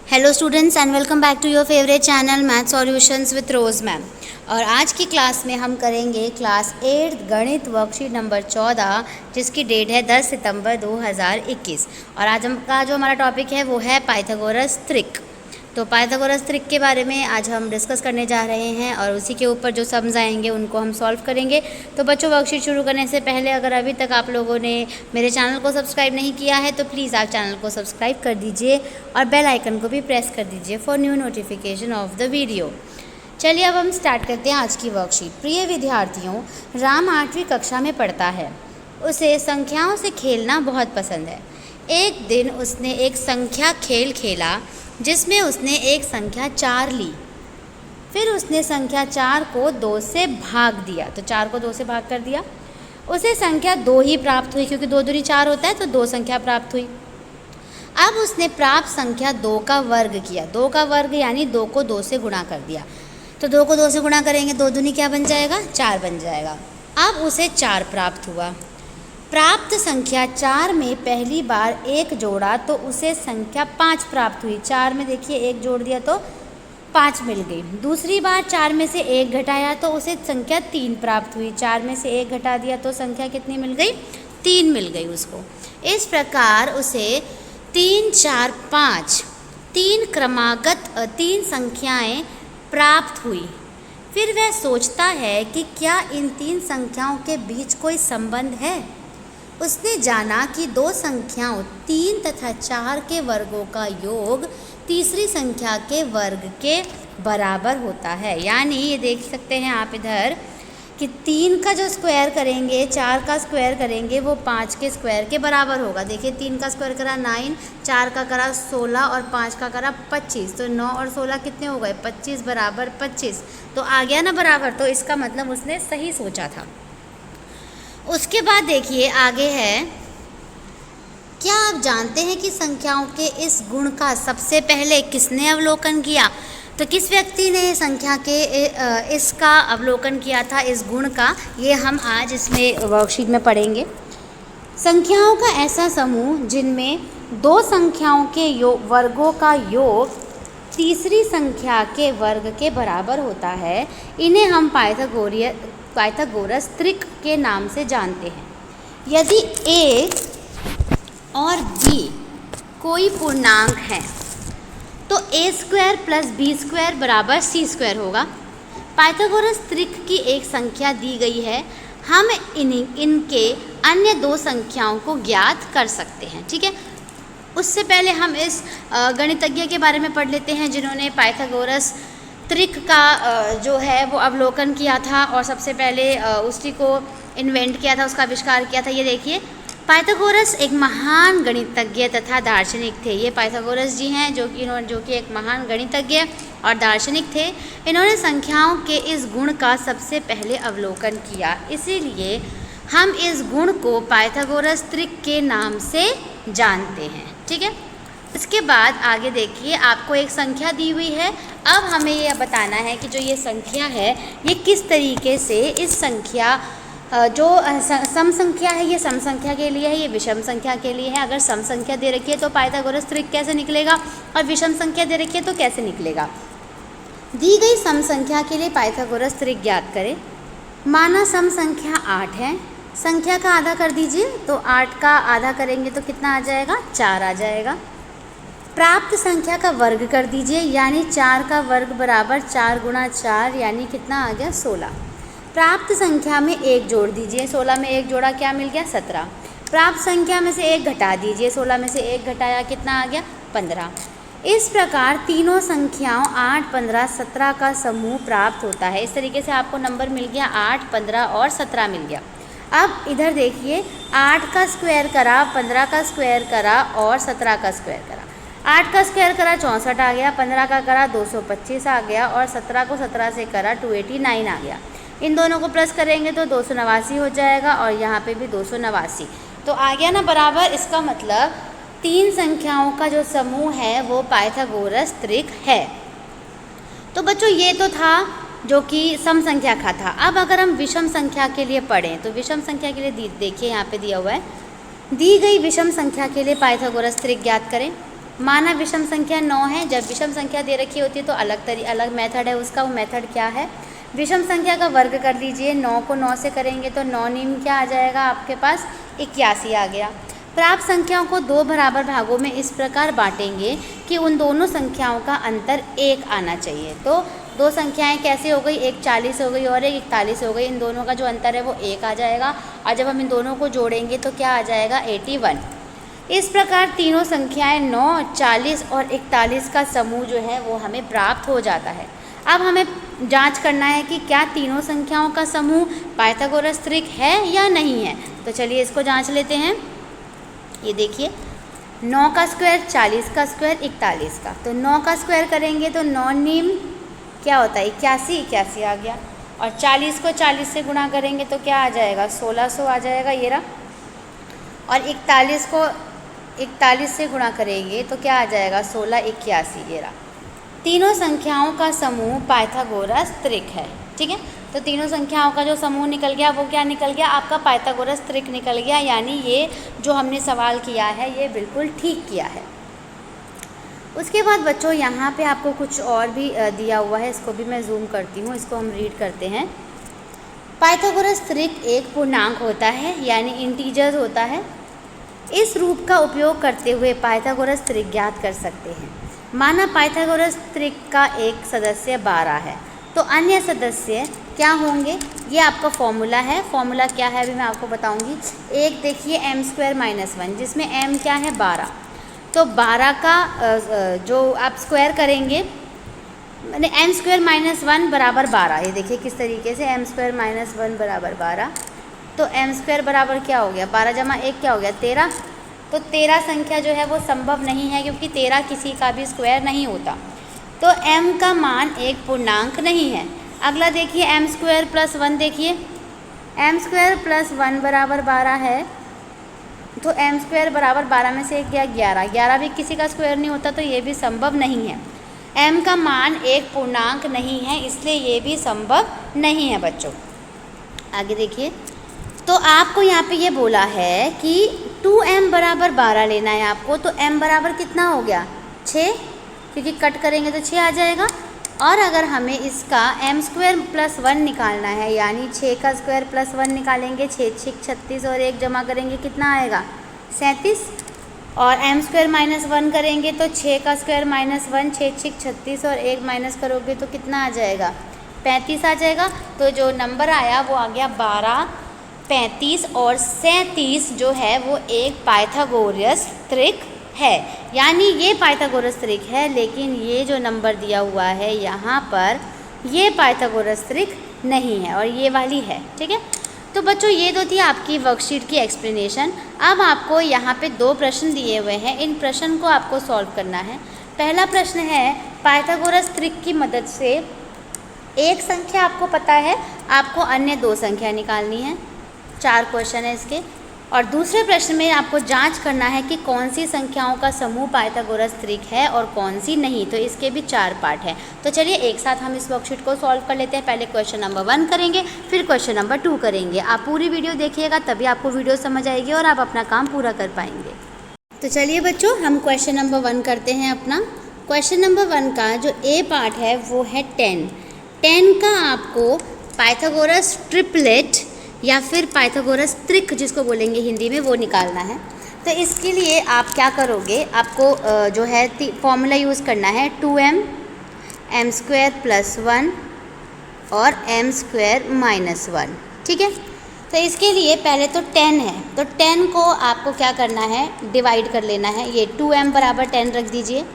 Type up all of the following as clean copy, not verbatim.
Hello students and welcome back to your favourite channel math solutions with Rose ma'am. और आज की class में हम करेंगे क्लास 8 गणित वर्कशीट नंबर 14 जिसकी डेट है 10 सितंबर 2021। और आज का जो हमारा टॉपिक है वो है पाइथागोरस त्रिक। तो पाइथागोरस त्रिक के बारे में आज हम डिस्कस करने जा रहे हैं और उसी के ऊपर जो सम्स आएंगे उनको हम सॉल्व करेंगे। तो बच्चों, वर्कशीट शुरू करने से पहले अगर अभी तक आप लोगों ने मेरे चैनल को सब्सक्राइब नहीं किया है तो प्लीज़ आप चैनल को सब्सक्राइब कर दीजिए और बेल आइकन को भी प्रेस कर दीजिए for new notification of the video. चलिए अब हम स्टार्ट करते हैं आज की वर्कशीट। प्रिय विद्यार्थियों, राम 8वीं कक्षा में पढ़ता है। उसे संख्याओं से खेलना बहुत पसंद है। एक दिन उसने एक संख्या खेल खेला जिसमें उसने एक संख्या 4 ली। फिर उसने संख्या 4 को 2 से भाग दिया, तो 4 को 2 से भाग कर दिया। उसे संख्या 2 ही प्राप्त हुई, क्योंकि 2 दूनी 4 होता है तो 2 संख्या प्राप्त हुई। अब उसने प्राप्त संख्या 2 का वर्ग किया। 2 का वर्ग यानी 2 को 2 से गुणा कर दिया। तो 2 को 2 से गुणा करेंगे, 2 दूनी क्या बन जाएगा? 4 बन जाएगा। अब उसे 4 प्राप्त हुआ। प्राप्त संख्या 4 में पहली बार 1 जोड़ा तो उसे संख्या 5 प्राप्त हुई। 4 में देखिए 1 जोड़ दिया तो 5 मिल गई। दूसरी बार 4 में से 1 घटाया तो उसे संख्या 3 प्राप्त हुई। 4 में से 1 घटा दिया तो संख्या कितनी मिल गई? 3 मिल गई उसको। इस प्रकार उसे 3, 4, 5 3 क्रमागत 3 संख्याएं प्राप्त हुई। फिर वह सोचता है कि क्या इन 3 संख्याओं के बीच कोई संबंध है। उसने जाना कि 2 संख्याओं 3 तथा 4 के वर्गों का योग तीसरी संख्या के वर्ग के बराबर होता है। यानी ये देख सकते हैं आप इधर कि 3 का जो स्क्वायर करेंगे, 4 का स्क्वायर करेंगे वो 5 के स्क्वायर के बराबर होगा। देखिए 3 का स्क्वायर करा 9, 4 का करा 16 और 5 का करा 25। तो 9 और 16 कितने हो गए? 25 बराबर 25। तो आ गया ना बराबर। तो इसका मतलब उसने सही सोचा था। उसके बाद देखिए आगे है, क्या आप जानते हैं कि संख्याओं के इस गुण का सबसे पहले किसने अवलोकन किया? तो किस व्यक्ति ने संख्या के इसका अवलोकन किया था, इस गुण का? ये हम आज इसमें वर्कशीट में पढ़ेंगे। संख्याओं का ऐसा समूह जिनमें 2 संख्याओं के वर्गों का योग तीसरी संख्या के वर्ग के बराबर होता है, इन्हें हम पाइथागोरस त्रिक के नाम से जानते हैं। यदि a और b कोई पूर्णांक है तो a² प्लस b² बराबर c² होगा। पाइथागोरस त्रिक की एक संख्या दी गई है। हम इनके अन्य 2 संख्याओं को ज्ञात कर सकते हैं। ठीक है, उससे पहले हम इस गणितज्ञ के बारे में पढ़ लेते हैं जिन्होंने पाइथागोरस त्रिक का जो है वो अवलोकन किया था और सबसे पहले उसी को इन्वेंट किया था, उसका आविष्कार किया था। ये देखिए, पाइथागोरस एक महान गणितज्ञ तथा दार्शनिक थे। ये पाइथागोरस जी हैं जो कि एक महान गणितज्ञ और दार्शनिक थे। इन्होंने संख्याओं के इस गुण का सबसे पहले अवलोकन किया, इसीलिए हम इस गुण को पाइथागोरस त्रिक के नाम से जानते हैं। ठीक है, इसके बाद आगे देखिए, आपको एक संख्या दी हुई है। अब हमें यह बताना है कि जो ये संख्या है ये किस तरीके से इस संख्या जो सम संख्या है, ये सम संख्या के लिए है, ये विषम संख्या के लिए है। अगर सम संख्या दे रखी है तो पाइथागोरस त्रिक कैसे निकलेगा, और विषम संख्या दे रखी है तो कैसे निकलेगा। दी गई सम संख्या के लिए पाइथागोरस त्रिक ज्ञात करें। माना सम संख्या 8 है, संख्या का आधा कर दीजिए, तो 8 का आधा करेंगे तो कितना आ जाएगा? 4 आ जाएगा। प्राप्त संख्या का वर्ग कर दीजिए, यानी 4 का वर्ग बराबर 4 गुणा 4 यानी कितना आ गया? 16। प्राप्त संख्या में 1 जोड़ दीजिए, 16 में 1 जोड़ा क्या मिल गया? 17। प्राप्त संख्या में से 1 घटा दीजिए, 16 में से 1 घटाया कितना आ गया? 15। इस प्रकार तीनों संख्याओं 8, 15, 17 का समूह प्राप्त होता है। इस तरीके से आपको नंबर मिल गया 8, 15 और 17 मिल गया। अब इधर देखिए, 8 का स्क्वायर करा, 15 का स्क्वायर करा और 17 का स्क्वायर करा। 8 का स्क्वायर करा 64 आ गया, 15 का करा 225 आ गया और 17 को 17 से करा 289 आ गया। इन दोनों को प्लस करेंगे तो 289 हो जाएगा और यहाँ पे भी 289। तो आ गया ना बराबर। इसका मतलब 3 संख्याओं का जो समूह है वो पाइथागोरस त्रिक है। तो बच्चों ये तो था जो कि सम संख्या का था। अब अगर हम विषम संख्या के लिए पढ़ें तो विषम संख्या के लिए देखिए यहाँ पे दिया हुआ है, दी गई विषम संख्या के लिए पाइथागोरस त्रिक ज्ञात करें। माना विषम संख्या 9 है। जब विषम संख्या दे रखी होती है तो अलग मेथड है उसका। वो मेथड क्या है, विषम संख्या का वर्ग कर लीजिए। 9 को 9 से करेंगे तो 9 नीम क्या आ जाएगा आपके पास, 81 आ गया। प्राप्त संख्याओं को दो बराबर भागों में इस प्रकार बांटेंगे कि उन दोनों संख्याओं का अंतर 1 आना चाहिए। तो दो संख्याएं कैसे हो गई, एक 40 हो गई और एक 41 हो गई। इन दोनों का जो अंतर है वो 1 आ जाएगा और जब हम इन दोनों को जोड़ेंगे तो क्या आ जाएगा, 81। इस प्रकार तीनों संख्याएं 9, 40 और 41 का समूह जो है वो हमें प्राप्त हो जाता है। अब हमें जांच करना है कि क्या तीनों संख्याओं का समूह पाइथागोरस त्रिक है या नहीं है। तो चलिए इसको जांच लेते हैं। ये देखिए 9 का स्क्वायर, 40 का स्क्वायर, 41 का। तो 9 का स्क्वायर करेंगे तो 9 नीम क्या होता है, 81 आ गया। और 40 को 40 से गुणा करेंगे तो क्या आ जाएगा, 1600 आ जाएगा ये रहा। और 41 को 41 से गुणा करेंगे तो क्या आ जाएगा, 16 81 ये रहा। तीनों संख्याओं का समूह पाइथागोरस त्रिक है। ठीक है, तो तीनों संख्याओं का जो समूह निकल गया वो क्या निकल गया, आपका पाइथागोरस त्रिक निकल गया। यानी ये जो हमने सवाल किया है ये बिल्कुल ठीक किया है। उसके बाद बच्चों यहाँ पे आपको कुछ और भी दिया हुआ है, इसको भी मैं जूम करती हूँ, इसको हम रीड करते हैं। पाइथागोरस त्रिक एक पूर्णांक होता है यानी इंटीजर्स होता है। इस रूप का उपयोग करते हुए पाइथागोरस त्रिक ज्ञात कर सकते हैं। माना पाइथागोरस त्रिक का एक सदस्य 12 है तो अन्य सदस्य क्या होंगे, ये आपका फॉर्मूला है। फॉर्मूला क्या है अभी मैं आपको बताऊंगी। एक देखिए m² - 1 जिसमें m क्या है, 12। तो 12 का जो आप स्क्वायर करेंगे मैंने m² - 1 बराबर 12। ये देखिए किस तरीके से m² - 1 बराबर 12। तो m² बराबर क्या हो गया, 12 जमा 1 क्या हो गया, 13। तो 13 संख्या जो है वो संभव नहीं है क्योंकि 13 किसी का भी स्क्वायर नहीं होता। तो m का मान एक पूर्णांक नहीं है। अगला देखिए m² + 1, देखिए m² + 1 बराबर 12 है। तो m² बराबर 12 में से एक गया 11, 11 भी किसी का स्क्वायर नहीं होता तो ये भी संभव नहीं है। m का मान एक पूर्णांक नहीं है इसलिए ये भी संभव नहीं है बच्चों। आगे देखिए, तो आपको यहाँ पे ये बोला है कि 2m बराबर 12 लेना है आपको। तो m बराबर कितना हो गया, 6, क्योंकि कट करेंगे तो 6 आ जाएगा। और अगर हमें इसका m² + 1 निकालना है यानी 6 का स्क्वायर + 1 निकालेंगे, 6 6 36 और 1 जमा करेंगे कितना आएगा, 37। और m² - 1 करेंगे तो 6 का स्क्वायर - 1, 6 6 36 और 1 माइनस करोगे तो कितना आ जाएगा, 35 आ जाएगा। तो जो नंबर आया वो आ गया 12, 35 और 37 जो है वो एक पाइथागोरस त्रिक है। यानी ये पाइथागोरस त्रिक है, लेकिन ये जो नंबर दिया हुआ है यहाँ पर ये पाइथागोरस त्रिक नहीं है और ये वाली है। ठीक है, तो बच्चों ये तो थी आपकी वर्कशीट की एक्सप्लेनेशन। अब आपको यहाँ पे 2 प्रश्न दिए हुए हैं, इन प्रश्न को आपको सॉल्व करना है। पहला प्रश्न है पाइथागोरस त्रिक की मदद से एक संख्या आपको पता है, आपको अन्य 2 संख्या निकालनी है। 4 क्वेश्चन है इसके। और दूसरे प्रश्न में आपको जांच करना है कि कौन सी संख्याओं का समूह पाइथागोरस त्रिक है और कौन सी नहीं। तो इसके भी 4 पार्ट हैं। तो चलिए एक साथ हम इस वर्कशीट को सॉल्व कर लेते हैं। पहले क्वेश्चन नंबर 1 करेंगे, फिर क्वेश्चन नंबर 2 करेंगे। आप पूरी वीडियो देखिएगा तभी आपको वीडियो समझ आएगी और आप अपना काम पूरा कर पाएंगे। तो चलिए बच्चों हम क्वेश्चन नंबर 1 करते हैं अपना। क्वेश्चन नंबर 1 का जो ए पार्ट है वो है 10 का आपको पाइथागोरस ट्रिपलेट या फिर पाइथागोरस त्रिक जिसको बोलेंगे हिंदी में वो निकालना है। तो इसके लिए आप क्या करोगे, आपको जो है फॉर्मूला यूज़ करना है 2m m² + 1 और m² - 1। ठीक है, तो इसके लिए पहले तो 10 है तो 10 को आपको क्या करना है, डिवाइड कर लेना है। ये 2m बराबर 10 रख दीजिए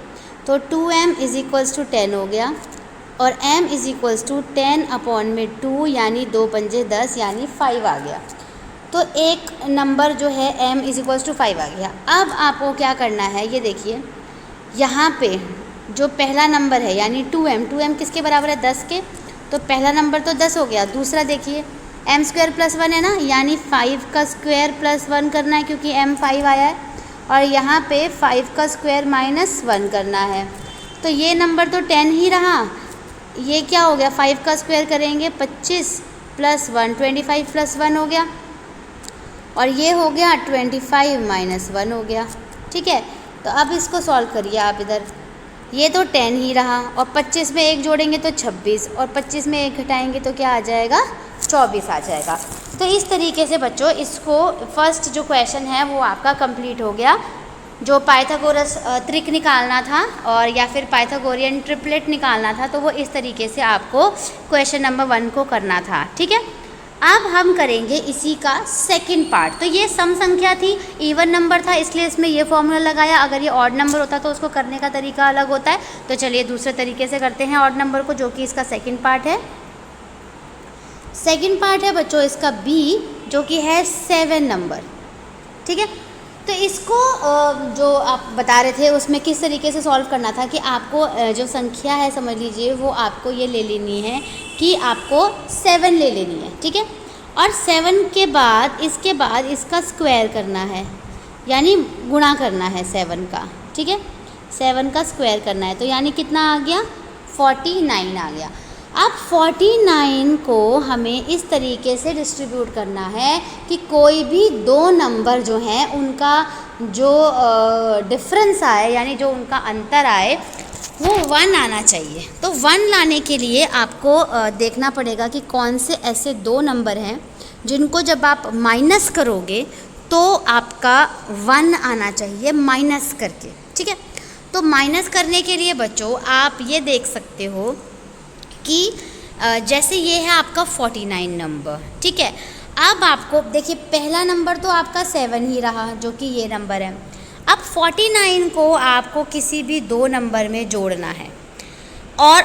तो 2m = 10 हो गया और m = 10/2 यानी 2 पंजे 10 यानी 5 आ गया। तो एक नंबर जो है m = 5 आ गया। अब आपको क्या करना है, ये देखिए यहाँ पे जो पहला नंबर है यानी 2m किसके बराबर है, 10 के। तो पहला नंबर तो 10 हो गया। दूसरा देखिए m² + 1 है ना, यानी 5 का स्क्वायर + 1 करना है क्योंकि m 5 आया है। और यहाँ पे 5 का स्क्वायर - 1 करना है। तो ये नंबर तो 10 ही रहा। ये क्या हो गया, 5 का स्क्वायर करेंगे 25 + 1 25 + 1 हो गया और ये हो गया 25 - 1 हो गया। ठीक है, तो अब इसको सॉल्व करिए आप इधर। ये तो 10 ही रहा और 25 में 1 जोड़ेंगे तो 26 और 25 में 1 घटाएंगे तो क्या आ जाएगा, 24 आ जाएगा। तो इस तरीके से बच्चों इसको फर्स्ट जो क्वेश्चन है वो आपका कंप्लीट हो गया। जो पाइथागोरस त्रिक निकालना था और या फिर पाइथागोरियन ट्रिपलेट निकालना था, तो वो इस तरीके से आपको क्वेश्चन नंबर 1 को करना था। ठीक है, अब हम करेंगे इसी का सेकंड पार्ट। तो ये सम संख्या थी, इवन नंबर था, इसलिए इसमें ये फॉर्मूला लगाया। अगर ये ऑड नंबर होता तो उसको करने का तरीका अलग होता है। तो चलिए दूसरे तरीके से करते हैं ऑड नंबर को, जो कि इसका सेकंड पार्ट है। सेकंड पार्ट है बच्चों इसका बी, जो कि है 7 नंबर। ठीक है, तो इसको जो आप बता रहे थे उसमें किस तरीके से सॉल्व करना था कि आपको जो संख्या है समझ लीजिए वो आपको ये ले लेनी है कि आपको 7 ले लेनी है। ठीक है, और 7 के बाद इसके बाद इसका स्क्वायर करना है, यानी गुणा करना है 7 का। ठीक है, 7 का स्क्वायर करना है, तो यानी कितना आ गया, 49 आ गया। अब 49 को हमें इस तरीके से डिस्ट्रीब्यूट करना है कि कोई भी दो नंबर जो हैं उनका जो डिफरेंस आए, यानी जो उनका अंतर आए, वो 1 आना चाहिए। तो 1 लाने के लिए आपको देखना पड़ेगा कि कौन से ऐसे दो नंबर हैं जिनको जब आप माइनस करोगे तो आपका 1 आना चाहिए माइनस करके। ठीक है, तो माइनस करने के लिए बच्चों आप ये देख सकते हो कि जैसे ये है आपका 49 नंबर। ठीक है, अब आपको देखिए पहला नंबर तो आपका 7 ही रहा, जो कि ये नंबर है। अब 49 को आपको किसी भी दो नंबर में जोड़ना है और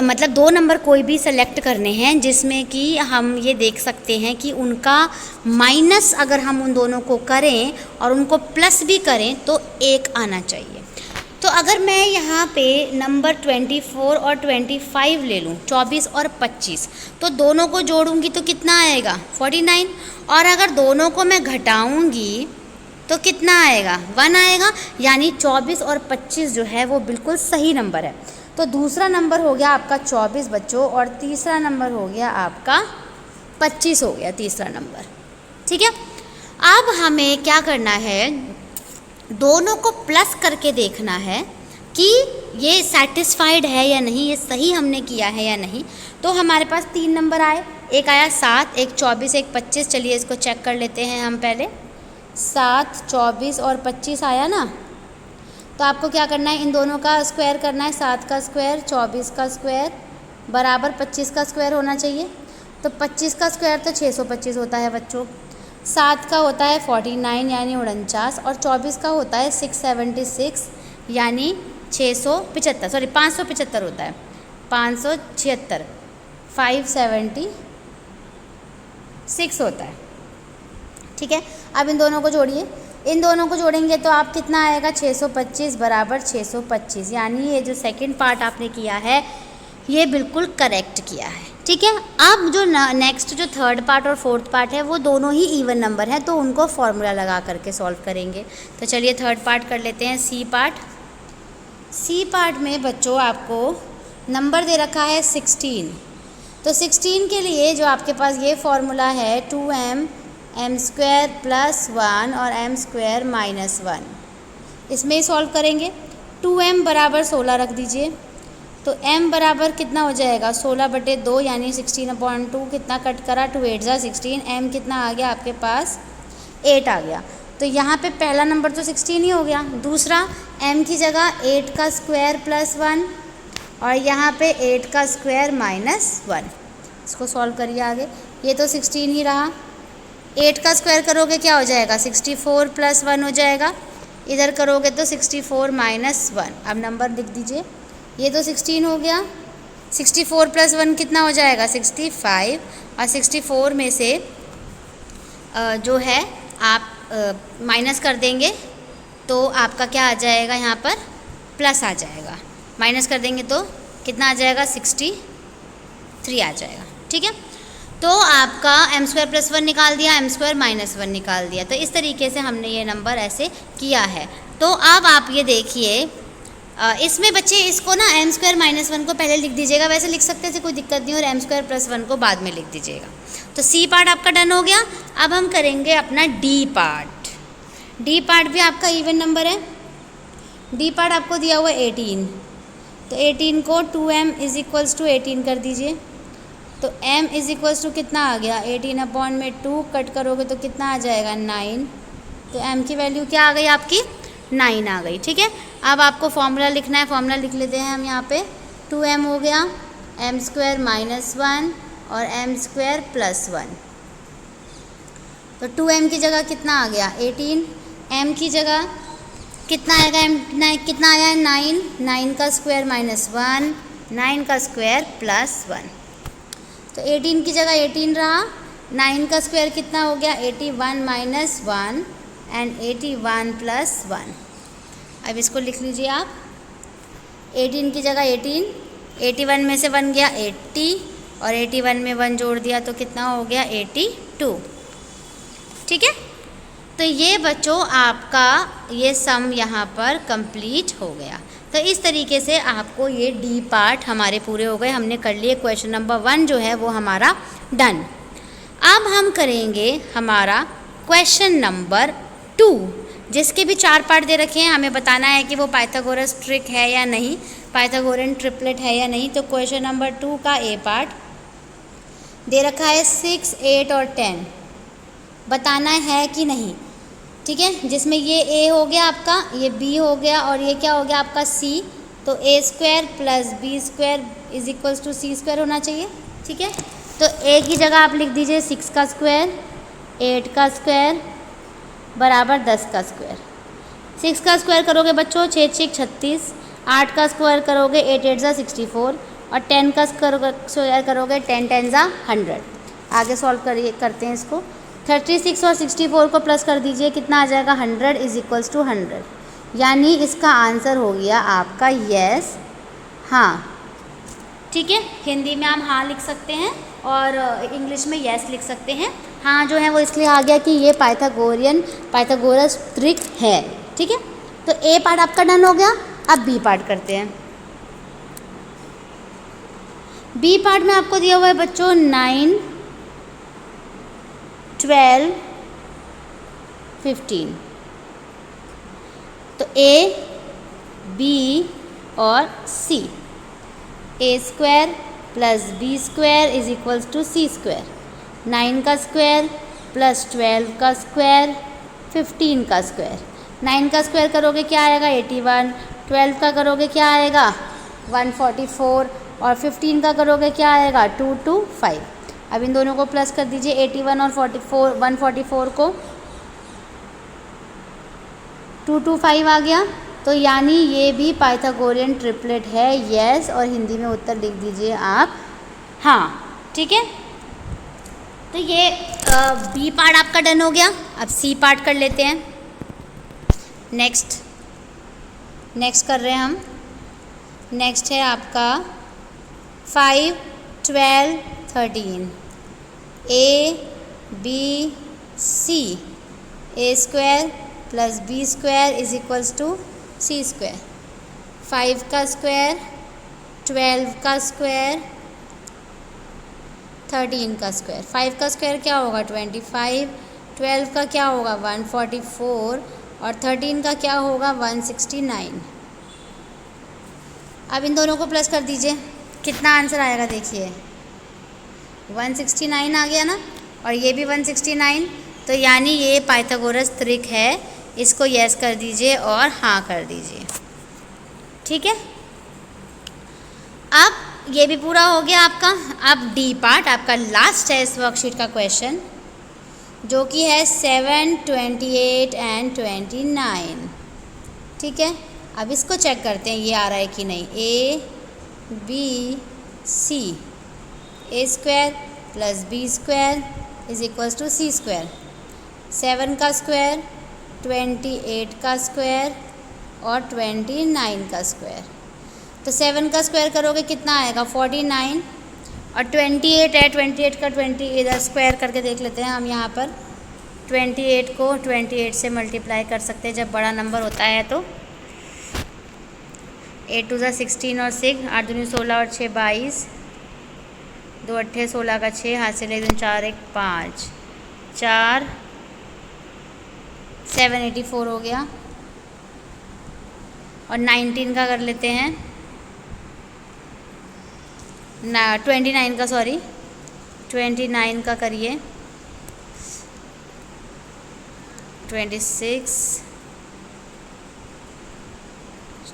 मतलब दो नंबर कोई भी सेलेक्ट करने हैं जिसमें कि हम ये देख सकते हैं कि उनका माइनस अगर हम उन दोनों को करें और उनको प्लस भी करें तो 1 आना चाहिए। तो अगर मैं यहाँ पे नंबर 24 और 25 ले लूँ, 24 और 25, तो दोनों को जोड़ूंगी तो कितना आएगा, 49। और अगर दोनों को मैं घटाऊंगी तो कितना आएगा, 1 आएगा। यानी 24 और 25 जो है वो बिल्कुल सही नंबर है। तो दूसरा नंबर हो गया आपका 24 बच्चों, और तीसरा नंबर हो गया आपका 25 हो गया तीसरा नंबर। ठीक है, अब हमें क्या करना है, दोनों को प्लस करके देखना है कि ये सेटिस्फाइड है या नहीं, ये सही हमने किया है या नहीं। तो हमारे पास 3 नंबर आए, एक आया 7, एक 24, एक 25। चलिए इसको चेक कर लेते हैं हम पहले। 7, 24 और 25 आया ना, तो आपको क्या करना है, इन दोनों का स्क्वायर करना है। 7 का स्क्वायर 24 का स्क्वायर बराबर 25 का स्क्वायर होना चाहिए। तो 25 का स्क्वायर तो 625 होता है बच्चों। 7 का होता है 49 यानी 49, और 24 का होता है 676 यानी 575 होता है, 576, 576 होता है। ठीक है, अब इन दोनों को जोड़िए, इन दोनों को जोड़ेंगे तो आप कितना आएगा, 625 बराबर 625, यानी ये जो सेकंड पार्ट आपने किया है ये बिल्कुल करेक्ट किया है। ठीक है, अब जो नेक्स्ट जो थर्ड पार्ट और फोर्थ पार्ट है वो दोनों ही इवन नंबर हैं, तो उनको फॉर्मूला लगा करके सॉल्व करेंगे। तो चलिए थर्ड पार्ट कर लेते हैं, सी पार्ट। सी पार्ट में बच्चों आपको नंबर दे रखा है 16। तो 16 के लिए जो आपके पास ये फॉर्मूला है 2m m² + 1 और m² - 1, इसमें ही सॉल्व करेंगे। 2m बराबर 16 रख दीजिए, तो m बराबर कितना हो जाएगा, 16/2 यानी 16/2। कितना कट करा, 2 8 जा 16, m कितना आ गया आपके पास, 8 आ गया। तो यहाँ पे पहला नंबर तो 16 ही हो गया। दूसरा m की जगह 8 का स्क्वायर + 1 और यहाँ पे 8 का स्क्वायर -1। इसको सॉल्व करिए आगे, ये तो 16 ही रहा। 8 का स्क्वायर करोगे क्या हो जाएगा, 64 + 1 हो जाएगा। इधर करोगे तो 64 - 1। अब नंबर लिख दीजिए, ये तो 16 हो गया, 64 + 1 कितना हो जाएगा, 65। और 64 में से जो है आप माइनस कर देंगे तो आपका क्या आ जाएगा, यहाँ पर प्लस आ जाएगा। माइनस कर देंगे तो कितना आ जाएगा, 63 आ जाएगा। ठीक है, तो आपका m² + 1 निकाल दिया, m² - 1 निकाल दिया। तो इस तरीके से हमने ये नंबर ऐसे किया है। तो अब आप ये देखिए, इसमें बच्चे इसको ना m² - 1 को पहले लिख दीजिएगा, वैसे लिख सकते थे कोई दिक्कत नहीं, और m² + 1 को बाद में लिख दीजिएगा। तो सी पार्ट आपका डन हो गया। अब हम करेंगे अपना डी पार्ट। डी पार्ट भी आपका इवन नंबर है, डी पार्ट आपको दिया हुआ 18, तो 18 को 2m इज इक्वल्स टू 18 कर दीजिए। तो m इज इक्वल्स टू कितना आ गया, 18 अपॉन में 2 कट करोगे तो कितना आ जाएगा 9। तो m की वैल्यू क्या आ गई आपकी 9 आ गई। ठीक है, अब आपको फॉर्मूला लिखना है, फॉर्मूला लिख लेते हैं हम यहाँ पे। 2m हो गया m स्क्वायर माइनस 1 और m स्क्वायर प्लस 1। तो 2m की जगह कितना आ गया 18, m की जगह कितना आएगा, कितना आया है 9, 9 का स्क्वायर माइनस 1, 9 का स्क्वायर प्लस 1। तो 18 की जगह 18 रहा, 9 का स्क्वायर कितना हो गया 81 माइनस 1 एंड 81 प्लस 1। अब इसको लिख लीजिए आप, 18 की जगह 18, 81 में से 1 गया 80 और 81 में 1 जोड़ दिया तो कितना हो गया 82। ठीक है, तो ये बच्चों आपका ये सम यहाँ पर कंप्लीट हो गया। तो इस तरीके से आपको ये डी पार्ट हमारे पूरे हो गए, हमने कर लिए। क्वेश्चन नंबर 1 जो है वो हमारा डन। अब हम करेंगे हमारा क्वेश्चन नंबर 2, जिसके भी 4 पार्ट दे रखे हैं। हमें बताना है कि वो पाइथागोरस ट्रिक है या नहीं, पाइथागोरियन ट्रिपलेट है या नहीं। तो क्वेश्चन नंबर 2 का ए पार्ट दे रखा है 6, 8 और 10, बताना है कि नहीं। ठीक है, जिसमें ये a हो गया आपका, ये b हो गया और ये क्या हो गया आपका c। तो a square plus b square is equals to c square होना चाहिए। ठीक है, तो a की जगह आप लिख दीजिए 6 का स्क्वायर, 8 का स्क्वायर बराबर 10 का स्क्वायर। 6 का स्क्वायर करोगे बच्चों 6 6 36, 8 का स्क्वायर करोगे 8 8 ज़ा 64 और 10 का स्क्वायर करोगे 10 10 ज़ा 100। आगे सॉल्व करिए, करते हैं इसको। 36 और 64 को प्लस कर दीजिए, कितना आ जाएगा 100 इज इक्वल्स टू 100। यानी इसका आंसर हो गया आपका यस, हाँ। ठीक है, हिंदी में हम हाँ लिख सकते हैं और इंग्लिश में यस लिख सकते हैं। हाँ जो है वो इसलिए आ गया कि ये पाइथागोरस ट्रिक है। ठीक है, तो ए पार्ट आपका डन हो गया। अब बी पार्ट करते हैं। बी पार्ट में आपको दिया हुआ है बच्चों 9, 12, 15। तो ए, बी और C. A square plus B square is equals to C square. 9 का स्क्वायर प्लस 12 का स्क्वायर 15 का स्क्वायर। 9 का स्क्वायर करोगे क्या आएगा 81, 12 का करोगे क्या आएगा 144 और 15 का करोगे क्या आएगा 225। अब इन दोनों को प्लस कर दीजिए, 81 और 144 को 225 आ गया। तो यानी ये भी पाइथागोरियन ट्रिपलेट है, यस। और हिंदी में उत्तर लिख दीजिए आप हाँ। ठीक है, तो ये बी पार्ट आपका डन हो गया। अब सी पार्ट कर लेते हैं। नेक्स्ट कर रहे हैं हम। नेक्स्ट है आपका 5, 12, 13। A B C. A square plus B square is equals to C square. 5 का स्क्वायर, 12 का स्क्वायर, 13 का स्क्वायर। 5 का स्क्वायर क्या होगा 25, 12 का क्या होगा 144 और 13 का क्या होगा 169। अब इन दोनों को प्लस कर दीजिए, कितना आंसर आएगा देखिए 169 आ गया ना, और ये भी 169। तो यानी ये पाइथागोरस ट्रिक है, इसको यस कर दीजिए और हाँ कर दीजिए। ठीक है, अब ये भी पूरा हो गया आपका। अब डी पार्ट आपका लास्ट है इस वर्कशीट का क्वेश्चन, जो कि है 7, 28 एंड 29। ठीक है, अब इसको चेक करते हैं ये आ रहा है कि नहीं। A B C. A square plus B square is equals to C square. 7 का स्क्वायर, 28 का स्क्वायर और 29 का स्क्वायर। तो 7 का स्क्वायर करोगे कितना आएगा 49 और 28 है, 28 का 20 इधर स्क्वायर करके देख लेते हैं हम। यहाँ पर 28 को 28 से मल्टीप्लाई कर सकते हैं जब बड़ा नंबर होता है तो। 8 2 ज़ा 16 और 6, 8 दूनी 16 और 6 22, 2 8 16 का 6, हाथ से ले 4 1 5, 4 784 हो गया। और 19 का कर लेते हैं ना, 29 का, सॉरी 29 का करिए, 26,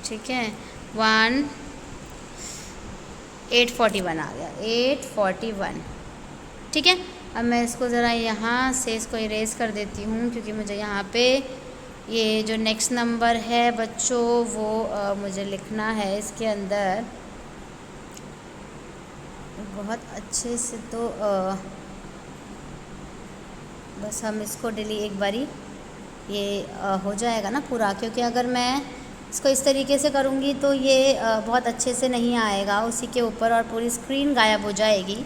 ठीक है, 841 आ गया, 841, ठीक है। अब मैं इसको ज़रा यहाँ से इसको इरेज कर देती हूँ, क्योंकि मुझे यहाँ पे ये जो नेक्स्ट नंबर है बच्चों वो मुझे लिखना है इसके अंदर बहुत अच्छे से। तो बस हम इसको डेली एक बारी ये हो जाएगा ना पूरा, क्योंकि अगर मैं इसको इस तरीके से करूँगी तो ये बहुत अच्छे से नहीं आएगा उसी के ऊपर और पूरी स्क्रीन गायब हो जाएगी,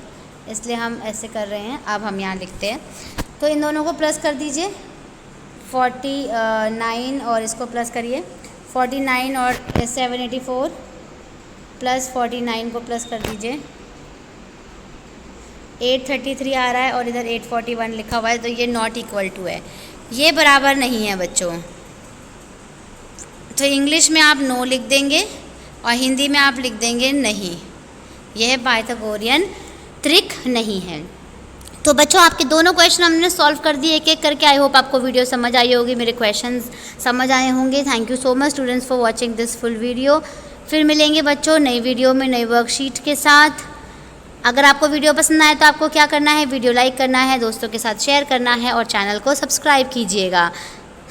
इसलिए हम ऐसे कर रहे हैं। अब हम यहाँ लिखते हैं, तो इन दोनों को प्लस कर दीजिए, 49 और इसको प्लस करिए, 49 और 784 प्लस 49 को प्लस कर दीजिए, 833 आ रहा है और इधर 841 लिखा हुआ है, तो ये नॉट इक्वल टू है, ये बराबर नहीं है बच्चों। तो इंग्लिश में आप नो लिख देंगे और हिंदी में आप लिख देंगे नहीं, यह पाइथागोरियन ट्रिक नहीं है। तो बच्चों आपके दोनों क्वेश्चन हमने सॉल्व कर दिए एक एक करके। आई होप आपको वीडियो समझ आई होगी, मेरे क्वेश्चंस समझ आए होंगे। Thank you so much students for watching this full video. फिर मिलेंगे बच्चों नई वीडियो में नई वर्कशीट के साथ। अगर आपको वीडियो पसंद आए तो आपको क्या करना है, वीडियो लाइक करना है, दोस्तों के साथ शेयर करना है और चैनल को सब्सक्राइब कीजिएगा।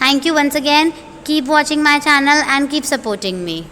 Thank you once again, keep watching my channel and keep supporting me.